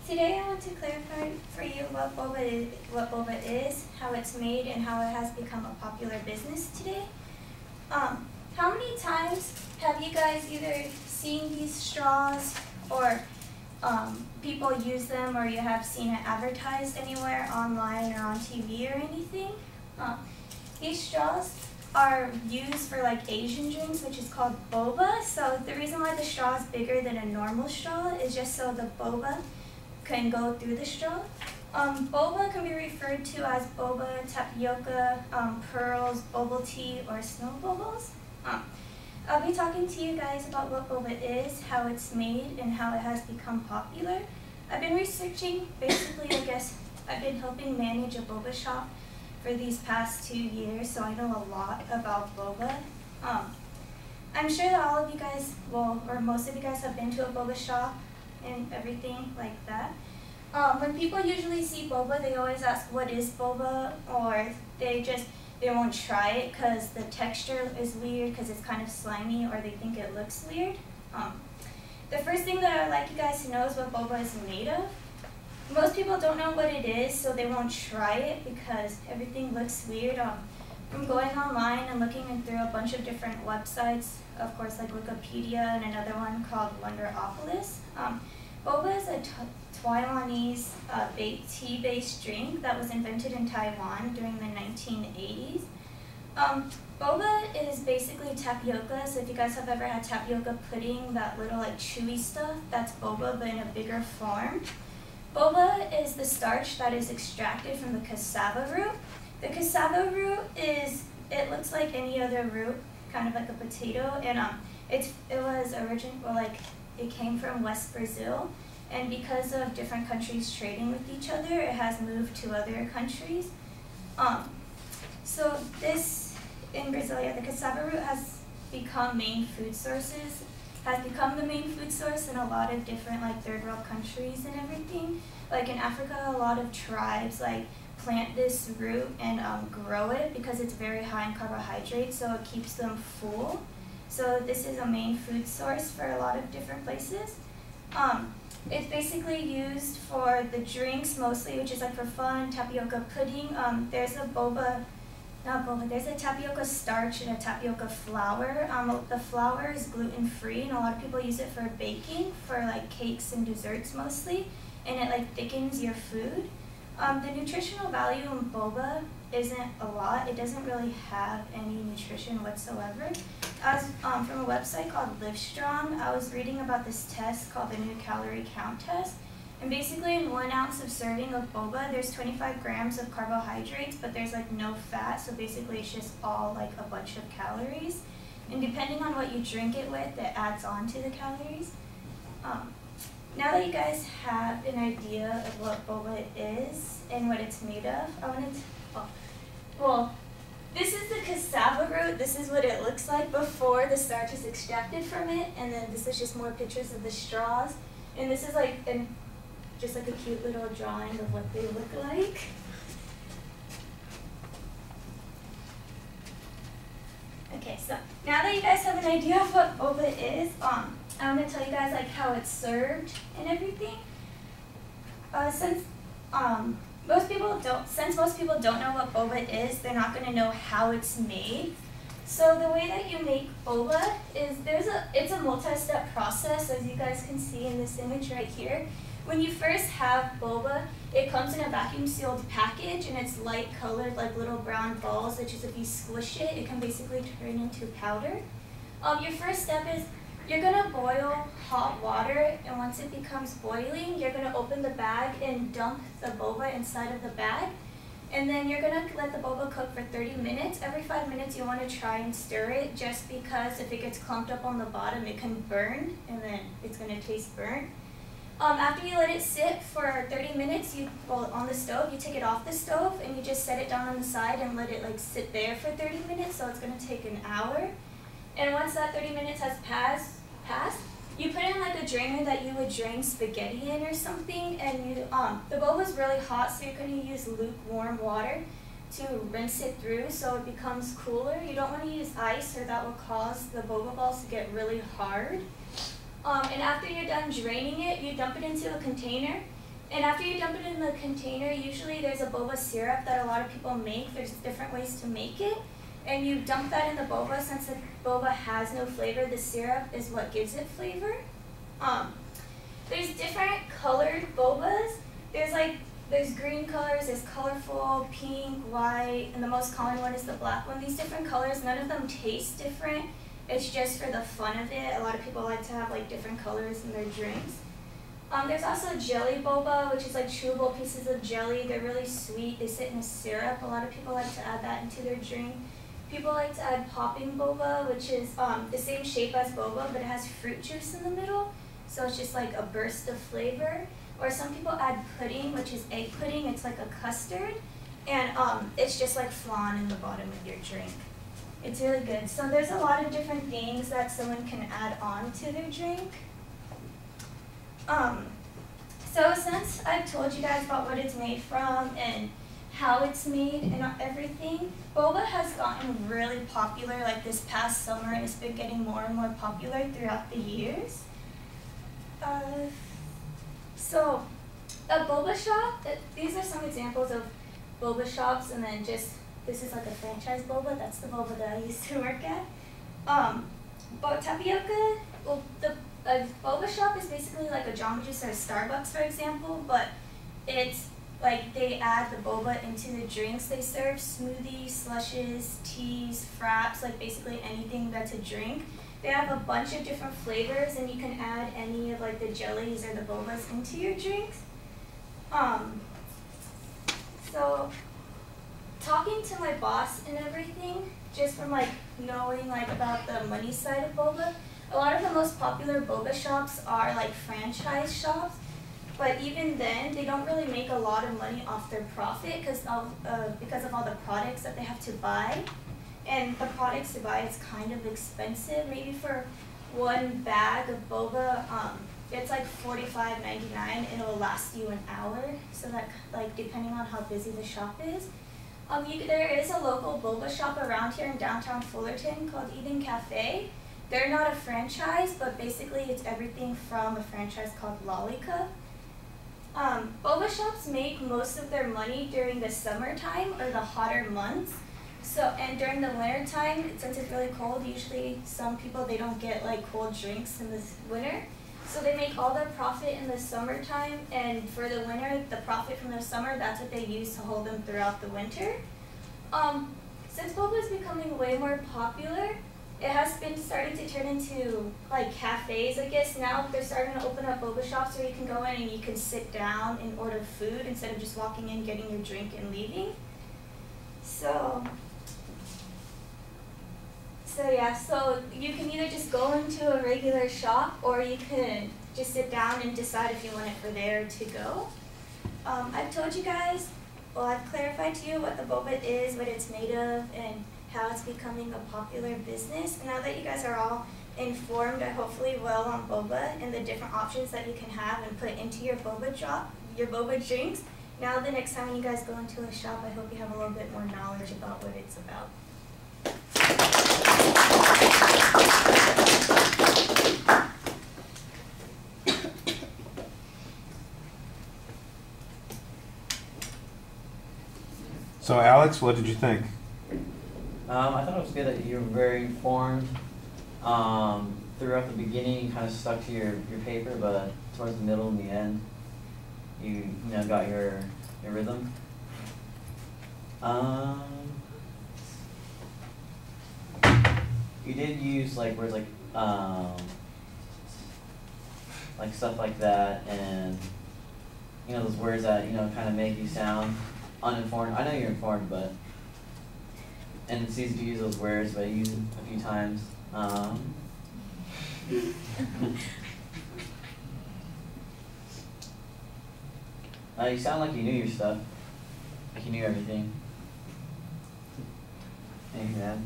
Today I want to clarify for you what boba is, how it's made, and how it has become a popular business today. How many times have you guys either seen these straws or people use them, or you have seen it advertised anywhere online or on TV or anything? These straws are used for like Asian drinks, which is called boba. So the reason why the straw is bigger than a normal straw is just so the boba can go through the straw. Boba can be referred to as boba, tapioca, pearls, bubble tea, or snow bubbles. I'll be talking to you guys about what boba is, how it's made, and how it has become popular. I've been researching, basically, I guess, I've been helping manage a boba shop for these past 2 years, so I know a lot about boba. I'm sure that all of you guys, well, or most of you guys have been to a boba shop and everything like that. When people usually see boba, they always ask, what is boba? Or they won't try it because the texture is weird, because it's kind of slimy, or they think it looks weird. The first thing that I'd like you guys to know is what boba is made of. Most people don't know what it is, so they won't try it because everything looks weird. From going online and looking through a bunch of different websites, of course, like Wikipedia and another one called Wonderopolis. Boba is a Taiwanese tea-based drink that was invented in Taiwan during the 1980s. Boba is basically tapioca, so if you guys have ever had tapioca pudding, that little like chewy stuff, that's boba, but in a bigger form. Boba is the starch that is extracted from the cassava root. The cassava root it looks like any other root, kind of like a potato, and it came from West Brazil, and because of different countries trading with each other, it has moved to other countries. So this, in Brazil, the cassava root has become the main food source in a lot of different like third world countries and everything. Like in Africa, a lot of tribes like plant this root and grow it because it's very high in carbohydrates, so it keeps them full. So this is a main food source for a lot of different places. It's basically used for the drinks mostly, which is like for fun, tapioca pudding. There's a tapioca starch and a tapioca flour. The flour is gluten-free, and a lot of people use it for baking, for like cakes and desserts mostly, and it like thickens your food. The nutritional value in boba isn't a lot. It doesn't really have any nutrition whatsoever. From a website called Livestrong, I was reading about this test called the New Calorie Count Test. And basically in 1 ounce of serving of boba, there's 25 grams of carbohydrates, but there's like no fat, so basically it's just all like a bunch of calories. And depending on what you drink it with, it adds on to the calories. Now that you guys have an idea of what boba is and what it's made of, this is the cassava root. This is what it looks like before the starch is extracted from it, and then this is just more pictures of the straws. And this is like just like a cute little drawing of what they look like. Okay, so now that you guys have an idea of what boba is, I'm going to tell you guys like how it's served and everything. Since most people don't know what boba is, they're not going to know how it's made. So the way that you make boba is it's a multi-step process, as you guys can see in this image right here. When you first have boba, it comes in a vacuum sealed package, and it's light colored like little brown balls, which is if you squish it, it can basically turn into powder. Your first step is you're going to boil hot water, and once it becomes boiling, you're going to open the bag and dump the boba inside of the bag. And then you're going to let the boba cook for 30 minutes. Every 5 minutes you want to try and stir it, just because if it gets clumped up on the bottom, it can burn, and then it's going to taste burnt. After you let it sit for 30 minutes, on the stove, you take it off the stove and you just set it down on the side and let it like sit there for 30 minutes, so it's going to take an hour. And once that 30 minutes has passed, you put in like a drainer that you would drain spaghetti in or something, and the boba is really hot, so you're going to use lukewarm water to rinse it through so it becomes cooler. You don't want to use ice, or that will cause the boba balls to get really hard. And after you're done draining it, you dump it into a container, And after you dump it in the container, usually there's a boba syrup that a lot of people make. There's different ways to make it. And you dump that in the boba. Since the boba has no flavor, the syrup is what gives it flavor. There's different colored bobas. There's green colors, there's colorful, pink, white, and the most common one is the black one. These different colors, none of them taste different. It's just for the fun of it. A lot of people like to have like different colors in their drinks. There's also jelly boba, which is like chewable pieces of jelly. They're really sweet. They sit in a syrup. A lot of people like to add that into their drink. People like to add popping boba, which is the same shape as boba, but it has fruit juice in the middle. So it's just like a burst of flavor. Or some people add pudding, which is egg pudding. It's like a custard. And it's just like flan in the bottom of your drink. It's really good. So there's a lot of different things that someone can add on to their drink. So since I've told you guys about what it's made from and how it's made and everything, boba has gotten really popular like this past summer, and it's been getting more and more popular throughout the years. So a boba shop, these are some examples of boba shops, and then just, this is like a franchise boba. That's the boba that I used to work at. But tapioca, well, a boba shop is basically like a Jamba Juice or a Starbucks, for example, but it's like they add the boba into the drinks they serve, smoothies, slushes, teas, fraps, like basically anything that's a drink. They have a bunch of different flavors, and you can add any of like the jellies or the bobas into your drinks. So talking to my boss and everything, just from like knowing like about the money side of boba, a lot of the most popular boba shops are like franchise shops, but even then they don't really make a lot of money off their profit because of all the products that they have to buy. And the products to buy is kind of expensive. Maybe for one bag of boba, it's like $45.99, and it will last you an hour. So that, like, depending on how busy the shop is. There is a local boba shop around here in downtown Fullerton called Eden Cafe. They're not a franchise, but basically it's everything from a franchise called Lollica. Boba shops make most of their money during the summertime or the hotter months. So, and during the winter time, since it's really cold, usually some people, they don't get like cold drinks in the winter. So they make all their profit in the summertime, and for the winter, the profit from the summer, that's what they use to hold them throughout the winter. Since boba is becoming way more popular, it has been starting to turn into like cafes, I guess. Now they're starting to open up boba shops where you can go in and you can sit down and order food instead of just walking in, getting your drink, and leaving. So yeah, so you can either just go into a regular shop, or you can just sit down and decide if you want it for there to go. I've told you guys, well, I've clarified to you what the boba is, what it's made of, and how it's becoming a popular business. Now that you guys are all informed, I hopefully will, on boba and the different options that you can have and put into your boba drinks. Now the next time you guys go into a shop, I hope you have a little bit more knowledge about what it's about. So Alex, what did you think? I thought it was good that you were very informed. Throughout the beginning, you kind of stuck to your paper, but towards the middle and the end, you got your rhythm. You did use like words like stuff like that, and those words that kind of make you sound uninformed. I know you're informed, but and it's easy to use those words, but I use it a few times. You sound like you knew your stuff, like you knew everything. Anything to add?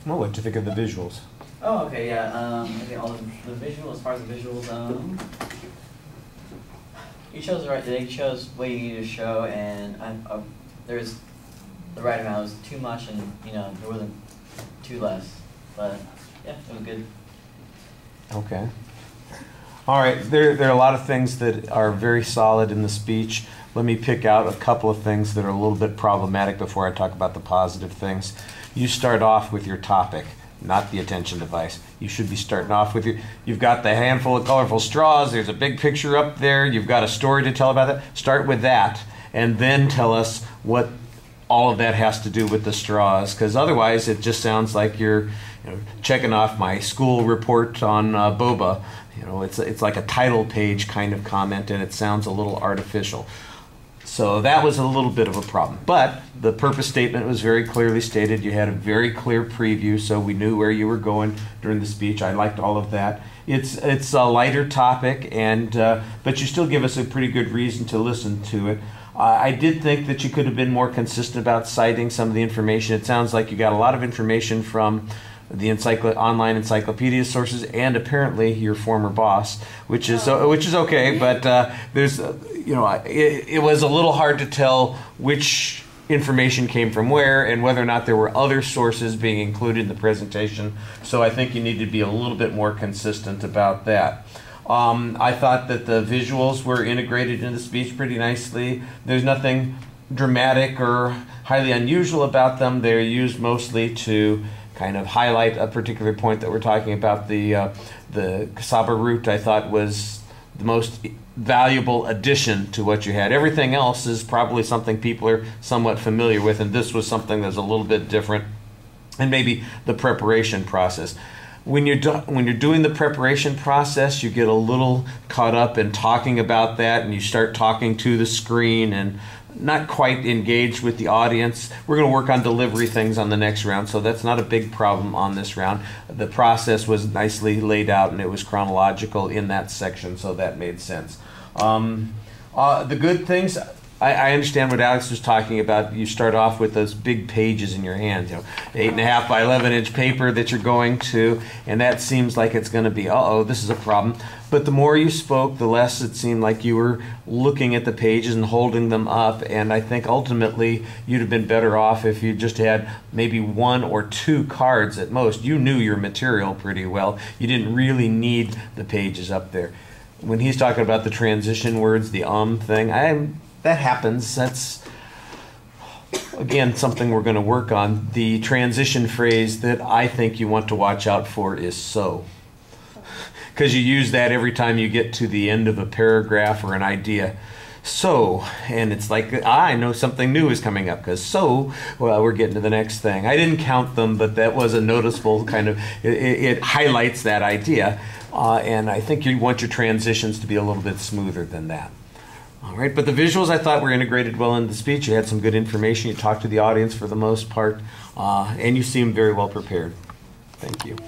Well, what did you think of the visuals? Oh, okay, yeah. Okay, all the visuals, as far as the visuals, you chose the right thing. You chose what you needed to show, and there's the right amount. It was too much, and there wasn't too less. But yeah, it was good. Okay. All right, there are a lot of things that are very solid in the speech. Let me pick out a couple of things that are a little bit problematic before I talk about the positive things. You start off with your topic, not the attention device. You should be starting off with you've got the handful of colorful straws, there's a big picture up there, you've got a story to tell about that. Start with that, and then tell us what all of that has to do with the straws, because otherwise it just sounds like you're checking off my school report on Boba. It's like a title page kind of comment, and it sounds a little artificial. So that was a little bit of a problem. But the purpose statement was very clearly stated. You had a very clear preview, so we knew where you were going during the speech. I liked all of that. It's a lighter topic, but you still give us a pretty good reason to listen to it. I did think that you could have been more consistent about citing some of the information. It sounds like you got a lot of information from the online encyclopedia sources and apparently your former boss, which is okay. But there's it was a little hard to tell which information came from where and whether or not there were other sources being included in the presentation. So I think you need to be a little bit more consistent about that. I thought that the visuals were integrated into the speech pretty nicely. There's nothing dramatic or highly unusual about them. They're used mostly to kind of highlight a particular point that we're talking about. The cassava root, I thought, was the most valuable addition to what you had. Everything else is probably something people are somewhat familiar with, and this was something that's a little bit different. And maybe the preparation process. When you're doing the preparation process, you get a little caught up in talking about that, and you start talking to the screen and not quite engaged with the audience. We're going to work on delivery things on the next round, so that's not a big problem on this round. The process was nicely laid out, and it was chronological in that section, so that made sense. The good things, I understand what Alex was talking about. You start off with those big pages in your hands, 8.5 by 11-inch paper that you're going to, and that seems like it's going to be, this is a problem. But the more you spoke, the less it seemed like you were looking at the pages and holding them up, and I think ultimately you'd have been better off if you just had maybe 1 or 2 cards at most. You knew your material pretty well. You didn't really need the pages up there. When he's talking about the transition words, the thing, that happens. That's, again, something we're going to work on. The transition phrase that I think you want to watch out for is so. Because you use that every time you get to the end of a paragraph or an idea. So, and it's like, I know something new is coming up, because we're getting to the next thing. I didn't count them, but that was a noticeable kind of, it highlights that idea. And I think you want your transitions to be a little bit smoother than that. All right, but the visuals I thought were integrated well into the speech. You had some good information. You talked to the audience for the most part, and you seemed very well prepared. Thank you.